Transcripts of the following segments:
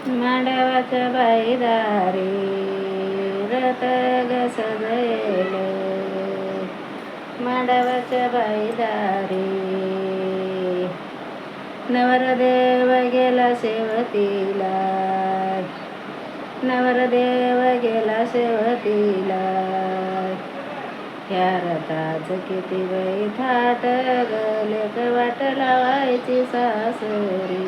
मांडवाच्या बाईदारी रथ ग सजले, मांडवाच्या बाईदारी नवरदेव गेला शेवतीला, नवरदेव गेला शेवतीला. ह्या रथाच किती बाई थाट ग, लेक वाट लावायची सासरी.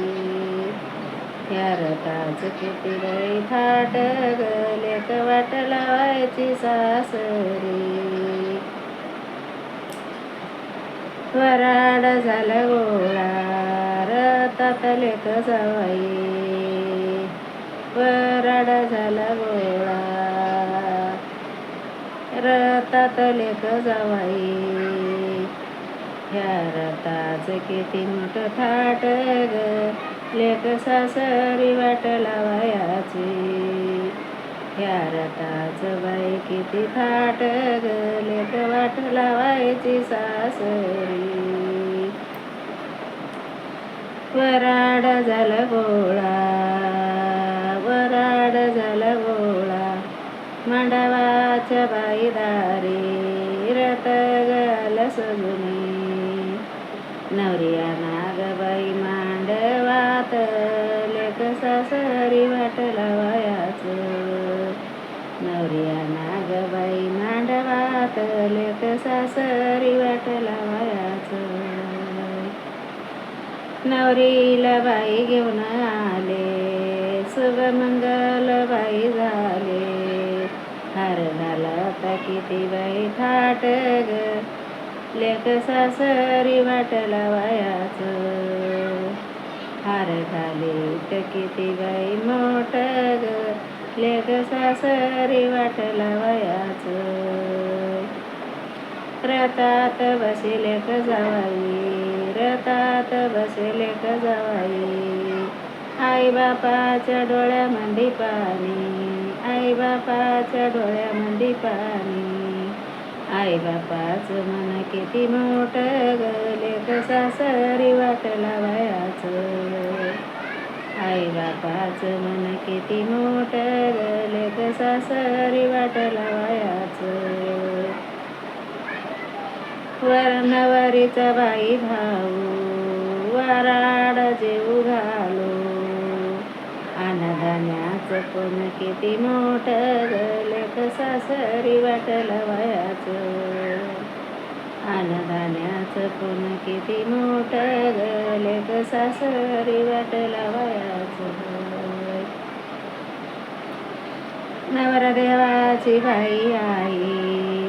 ह्या रथाच किती बाई थाट ग, लेक वाट लावायची सासरी. वराड झाला गोळा रथात लेक जावाई, वराड झाला गोळा रथात लेक जावाई. ह्या रथाच किती मोठं थाट ग, लेक सासरी वाट लावायाची. ह्या रथाच बाई किती थाट ग, लेक वाट लावायची सासरी. वराड झाला गोळा, वराड झाला गोळा मांडवाच्या बाईदारी रथ गला सजूनी. नवरिया नागबाई मांडवात, लेक सासरी वाट लावायाचं. नवरिया नागबाई मांडवात, लेक सासरी वाट लावायाचं. नवरीला बाई घेऊन आले, शुभमंगल बाई झाले. हार घालत किती बाई थाट ग, लेक सासरी वाट लावायाचं. हार घालीत किती बाई मोठ ग, लेक सासरी वाट लावायाचं. रथात बसे लेक जावाई, रथात बसे लेक जावाई. आई बापाच्या डोळ्यामंदी पाणी, आई बापाच्या डोळ्यामंदी पाणी. आई बापाचं मन किती मोठं ग, लेक सासरी वाट लावायाचं. आई बापाचं मन किती मोठं ग, लेक सासरी वाट लावायाचं. नवरीचा बाई भाऊ वराड जेऊ घालो, अन्नधान्याचं पण किती मोठं ग, लेक सासरी वाट लावायाचं. अन्नधान्याचं पण किती मोठं ग, लेक सासरी वाट लावायाचं. नवरदेवाची बाई आई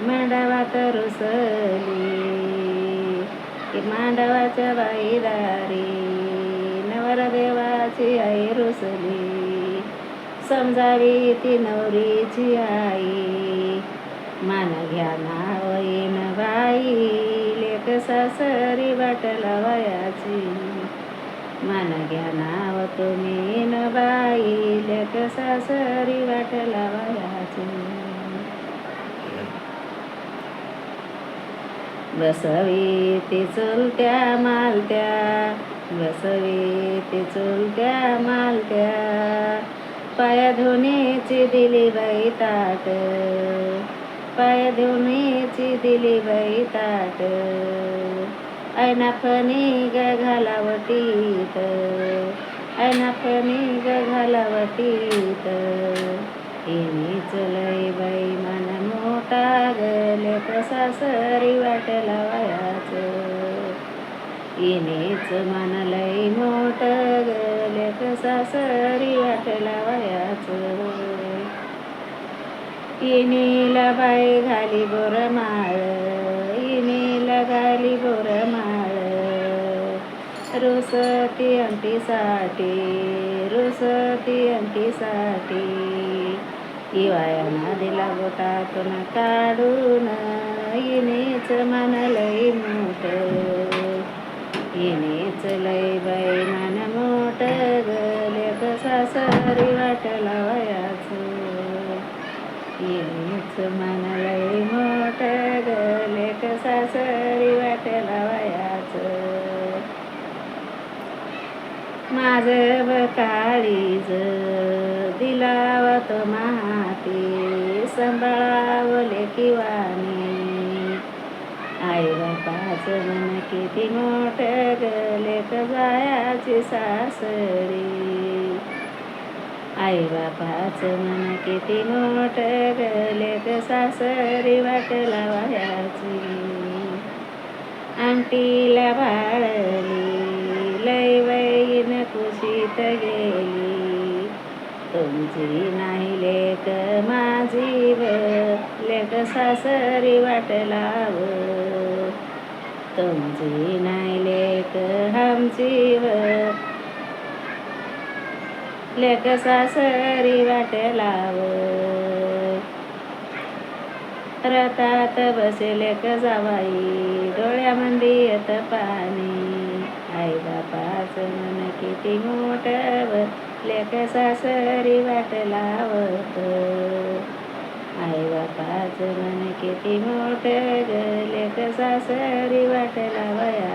मांडवात रुसली, मांडवाच्या बाईदारी नवरदेवाची आई रुसली. समजावी ती नवरीची आई, मान घ्या नाव येन बाई, लेक सासरी वाट लावायाची. मान घ्या नाव तुम्ही न बाई, लेक सासरी वाट लावायाची. बसवी ती चुलत्या मालत्या, बसवी ती चुलत्या मालत्या. पाया धुण्याची दिली बाई ताट, पाया धुण्याची दिली बाई ताट. ऐनाफणी ग घालावटीत, ऐनाफणी ग घालावटीत. हिनीच लय बाई मन मोठा ग, लेक सासरी वाट लावायाचं. हिनीच मन लय मोठं ग, लेक सासरी वाट लावायाचं. हिनीला बाई घाली बोरमाळ, हिनीला घाली बोरमाळ. रुसती अंटीसाठी, रुसती अंटीसाठी. हिवाळ्यानं दिला बोटातून काढून, हिनीच मन लय मोठं, हिनीच लय बाई मन मोठं ग, लेक सासरी वाट लावायाचं. हिनीच मन लय मोठं ग, लेक सासरी वाट लावायाचं. माझं काळीज दिलावत महाते सांभाळावले किवाने आई बापाचं मन किती मोठं ग लेक जायाची सासरी आई बापाचं मन किती मोठं ग लेक सासरी वाट लावायची अंगठीला भाळली लय वैन कुशीत गेली तुमची नाही लेक माझी व लेक सासरी वाट लाव तुमची नाही लेक आमची व लेक सासरी वाट लाव रथात बसेले क जावाई डोळ्यामंदी येत पाणी आई बापाचं मन किती मोठं लेक सासरी वाट लावत आई बापाचं मन किती मोठं ग लेक सासरी वाट लावया